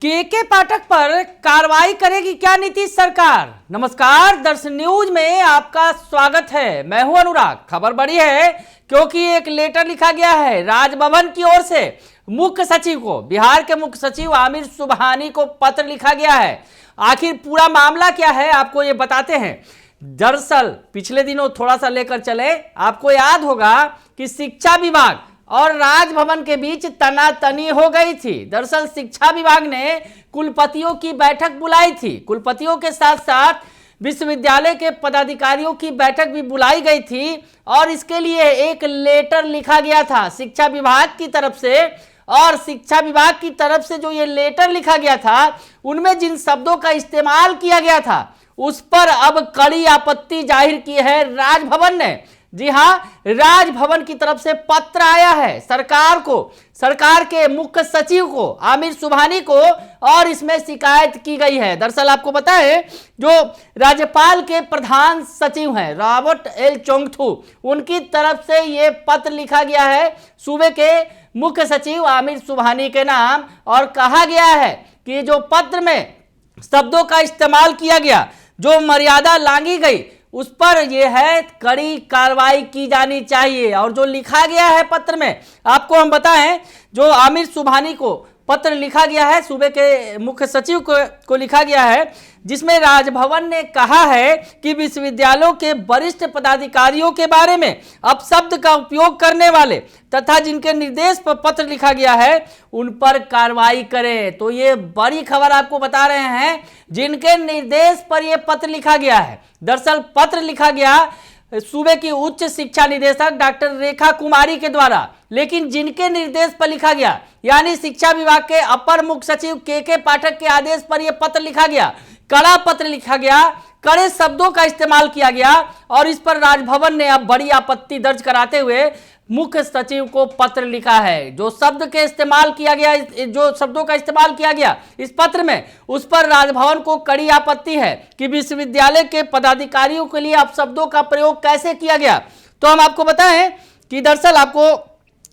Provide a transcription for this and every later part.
के पाठक पर कार्रवाई करेगी क्या नीतीश सरकार। नमस्कार, दर्शन न्यूज में आपका स्वागत है। मैं हूं अनुराग। खबर बड़ी है क्योंकि एक लेटर लिखा गया है राजभवन की ओर से मुख्य सचिव को। बिहार के मुख्य सचिव आमिर सुबहानी को पत्र लिखा गया है। आखिर पूरा मामला क्या है आपको ये बताते हैं। दरअसल पिछले दिनों थोड़ा सा लेकर चले, आपको याद होगा कि शिक्षा विभाग और राजभवन के बीच तनातनी हो गई थी। दरअसल शिक्षा विभाग ने कुलपतियों की बैठक बुलाई थी। कुलपतियों के साथ साथ विश्वविद्यालय के पदाधिकारियों की बैठक भी बुलाई गई थी और इसके लिए एक लेटर लिखा गया था शिक्षा विभाग की तरफ से। और शिक्षा विभाग की तरफ से जो ये लेटर लिखा गया था, उनमें जिन शब्दों का इस्तेमाल किया गया था उस पर अब कड़ी आपत्ति जाहिर की है राजभवन ने। जी हां, राजभवन की तरफ से पत्र आया है सरकार को, सरकार के मुख्य सचिव को आमिर सुबहानी को, और इसमें शिकायत की गई है। दरअसल आपको बताएं, जो राज्यपाल के प्रधान सचिव हैं रॉबर्ट एल चोंगथू, उनकी तरफ से ये पत्र लिखा गया है सूबे के मुख्य सचिव आमिर सुबहानी के नाम। और कहा गया है कि जो पत्र में शब्दों का इस्तेमाल किया गया, जो मर्यादा लांघी गई, उस पर यह है कड़ी कार्रवाई की जानी चाहिए। और जो लिखा गया है पत्र में, आपको हम बताएं, जो आमिर सुबहानी को पत्र लिखा गया है, सूबे के मुख्य सचिव को लिखा गया है, जिसमें राजभवन ने कहा है कि विश्वविद्यालयों के वरिष्ठ पदाधिकारियों के बारे में अपशब्द का उपयोग करने वाले तथा जिनके निर्देश पर पत्र लिखा गया है उन पर कार्रवाई करें। तो ये बड़ी खबर आपको बता रहे हैं, जिनके निर्देश पर यह पत्र लिखा गया है। दरअसल पत्र लिखा गया सूबे की उच्च शिक्षा निदेशक डॉक्टर रेखा कुमारी के द्वारा, लेकिन जिनके निर्देश पर लिखा गया यानी शिक्षा विभाग के अपर मुख्य सचिव के पाठक के आदेश पर यह पत्र लिखा गया, कड़ा पत्र लिखा गया, कड़े शब्दों का इस्तेमाल किया गया। और इस पर राजभवन ने अब बड़ी आपत्ति दर्ज कराते हुए मुख्य सचिव को पत्र लिखा है। जो शब्द के इस्तेमाल किया गया, जो शब्दों का इस्तेमाल किया गया इस पत्र में, उस पर राजभवन को कड़ी आपत्ति है कि विश्वविद्यालय के पदाधिकारियों के लिए अपशब्दों का प्रयोग कैसे किया गया। तो हम आपको बताएं कि दरअसल आपको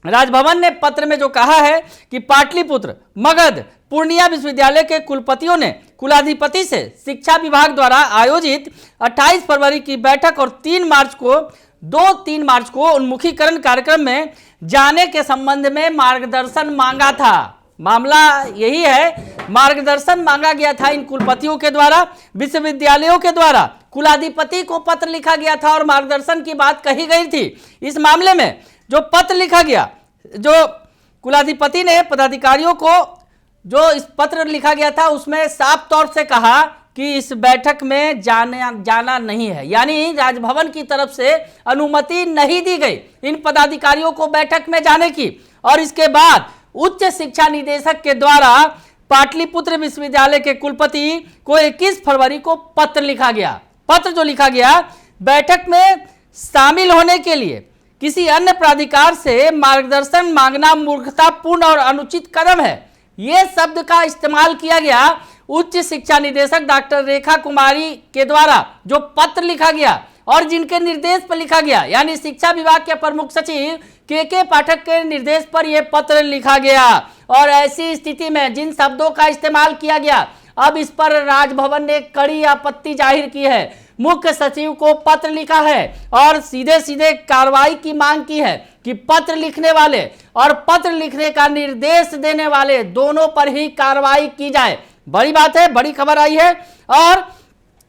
राजभवन ने पत्र में जो कहा है कि पाटलिपुत्र, मगध, पूर्णिया विश्वविद्यालय के कुलपतियों ने कुलाधिपति से शिक्षा विभाग द्वारा आयोजित 28 फरवरी की बैठक और 3 मार्च को उन्मुखीकरण कार्यक्रम में जाने के संबंध में मार्गदर्शन मांगा था। मामला यही है, मार्गदर्शन मांगा गया था इन कुलपतियों के द्वारा, विश्वविद्यालयों के द्वारा कुलाधिपति को पत्र लिखा गया था और मार्गदर्शन की बात कही गई थी। इस मामले में जो पत्र लिखा गया, जो कुलाधिपति ने पदाधिकारियों को जो इस पत्र लिखा गया था, उसमें साफ तौर से कहा कि इस बैठक में जाना नहीं है, यानी राजभवन की तरफ से अनुमति नहीं दी गई इन पदाधिकारियों को बैठक में जाने की। और इसके बाद उच्च शिक्षा निदेशक के द्वारा पाटलिपुत्र विश्वविद्यालय के कुलपति को 21 फरवरी को पत्र लिखा गया। पत्र जो लिखा गया, बैठक में शामिल होने के लिए किसी अन्य प्राधिकार से मार्गदर्शन मांगना मूर्खतापूर्ण और अनुचित कदम है। यह शब्द का इस्तेमाल किया गया उच्च शिक्षा निदेशक डॉक्टर रेखा कुमारी के द्वारा जो पत्र लिखा गया और जिनके निर्देश पर लिखा गया, यानी शिक्षा विभाग के प्रमुख सचिव के पाठक के निर्देश पर यह पत्र लिखा गया। और ऐसी स्थिति में जिन शब्दों का इस्तेमाल किया गया, अब इस पर राजभवन ने कड़ी आपत्ति जाहिर की है, मुख्य सचिव को पत्र लिखा है और सीधे सीधे कार्रवाई की मांग की है कि पत्र लिखने वाले और पत्र लिखने का निर्देश देने वाले दोनों पर ही कार्रवाई की जाए। बड़ी बात है, बड़ी खबर आई है। और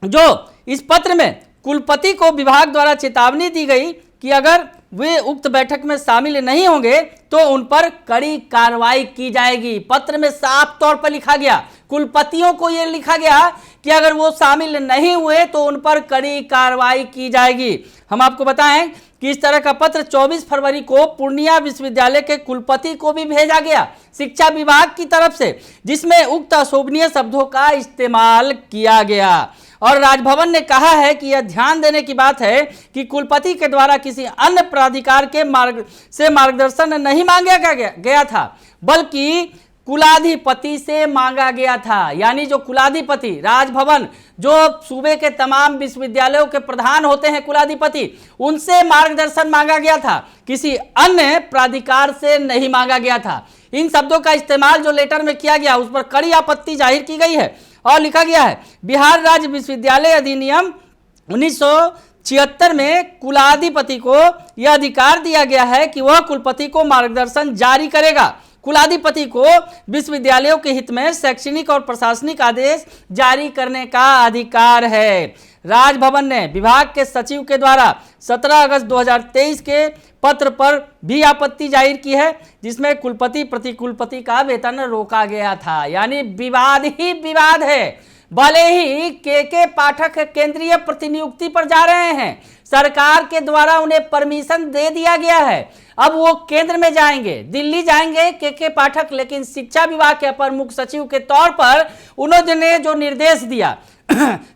जो इस पत्र में कुलपति को विभाग द्वारा चेतावनी दी गई कि अगर वे उक्त बैठक में शामिल नहीं होंगे तो उन पर कड़ी कार्रवाई की जाएगी। पत्र में साफ तौर पर लिखा गया, कुलपतियों को यह लिखा गया कि अगर वो शामिल नहीं हुए तो उन पर कड़ी कार्रवाई की जाएगी। हम आपको बताएं कि इस तरह का पत्र 24 फरवरी को पूर्णिया विश्वविद्यालय के कुलपति को भी भेजा गया शिक्षा विभाग की तरफ से, जिसमें उक्त अशोभनीय शब्दों का इस्तेमाल किया गया। और राजभवन ने कहा है कि यह ध्यान देने की बात है कि कुलपति के द्वारा किसी अन्य प्राधिकार के मार्गदर्शन नहीं मांगा गया था, बल्कि कुलाधिपति से मांगा गया था। यानी जो कुलाधिपति, राजभवन जो सूबे के तमाम विश्वविद्यालयों के प्रधान होते हैं कुलाधिपति, उनसे मार्गदर्शन मांगा गया था, किसी अन्य प्राधिकार से नहीं मांगा गया था। इन शब्दों का इस्तेमाल जो लेटर में किया गया उस पर कड़ी आपत्ति जाहिर की गई है और लिखा गया है बिहार राज्य विश्वविद्यालय अधिनियम 1976 में कुलाधिपति को यह अधिकार दिया गया है कि वह कुलपति को मार्गदर्शन जारी करेगा। कुलाधिपति को विश्वविद्यालयों के हित में शैक्षणिक और प्रशासनिक आदेश जारी करने का अधिकार है। राजभवन ने विभाग के सचिव के द्वारा 17 अगस्त 2023 के पत्र पर भी आपत्ति जाहिर की है, जिसमें कुलपति प्रतिकुलपति का वेतन रोका गया था। यानी विवाद ही विवाद है। भले ही के पाठक केंद्रीय प्रतिनियुक्ति पर जा रहे हैं, सरकार के द्वारा उन्हें परमिशन दे दिया गया है, अब वो केंद्र में जाएंगे, दिल्ली जाएंगे के पाठक, लेकिन शिक्षा विभाग के अपर मुख्य सचिव के तौर पर उन्होंने जो निर्देश दिया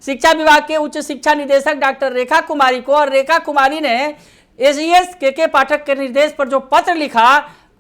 शिक्षा विभाग के उच्च शिक्षा निदेशक डॉक्टर रेखा कुमारी को, और रेखा कुमारी ने एसीएस के पाठक के निर्देश पर जो पत्र लिखा,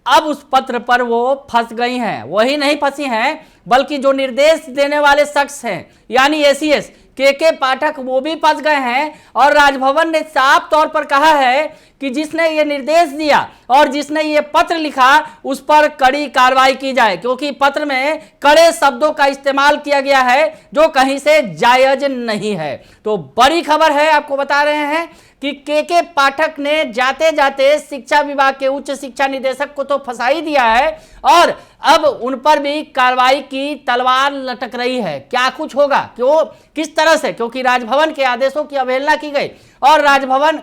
अब उस पत्र पर वो फंस गई हैं। वही नहीं फंसी हैं बल्कि जो निर्देश देने वाले शख्स हैं यानी एसीएस के पाठक वो भी फंस गए हैं। और राजभवन ने साफ तौर पर कहा है कि जिसने ये निर्देश दिया और जिसने ये पत्र लिखा उस पर कड़ी कार्रवाई की जाए, क्योंकि पत्र में कड़े शब्दों का इस्तेमाल किया गया है जो कहीं से जायज नहीं है। तो बड़ी खबर है, आपको बता रहे हैं कि के पाठक ने जाते जाते शिक्षा विभाग के उच्च शिक्षा निदेशक को तो फंसा ही दिया है और अब उन पर भी कार्रवाई की तलवार लटक रही है। क्या कुछ होगा, क्यों, किस तरह से, क्योंकि राजभवन के आदेशों की अवहेलना की गई और राजभवन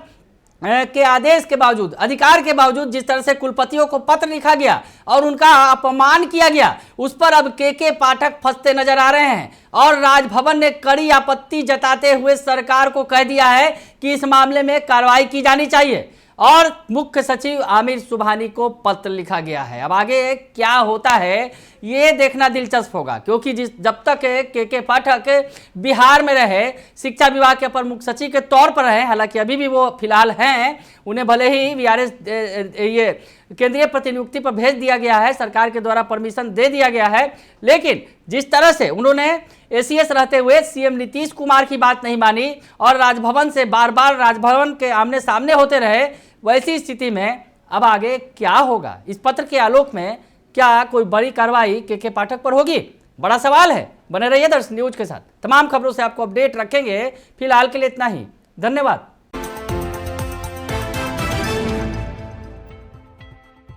के आदेश के बावजूद, अधिकार के बावजूद जिस तरह से कुलपतियों को पत्र लिखा गया और उनका अपमान किया गया, उस पर अब के पाठक फंसते नजर आ रहे हैं। और राजभवन ने कड़ी आपत्ति जताते हुए सरकार को कह दिया है कि इस मामले में कार्रवाई की जानी चाहिए और मुख्य सचिव आमिर सुबहानी को पत्र लिखा गया है। अब आगे क्या होता है ये देखना दिलचस्प होगा, क्योंकि जब तक के पाठक बिहार में रहे, शिक्षा विभाग के अपर मुख्य सचिव के तौर पर रहे, हालांकि अभी भी वो फिलहाल हैं, उन्हें भले ही वीआरएस ये केंद्रीय प्रतिनियुक्ति पर भेज दिया गया है, सरकार के द्वारा परमिशन दे दिया गया है, लेकिन जिस तरह से उन्होंने एसीएस रहते हुए सीएम नीतीश कुमार की बात नहीं मानी और राजभवन से बार बार राजभवन के आमने सामने होते रहे, वैसी स्थिति में अब आगे क्या होगा, इस पत्र के आलोक में क्या कोई बड़ी कार्रवाई के पाठक पर होगी, बड़ा सवाल है। बने रहिए दर्शन न्यूज के साथ, तमाम खबरों से आपको अपडेट रखेंगे। फिलहाल के लिए इतना ही, धन्यवाद।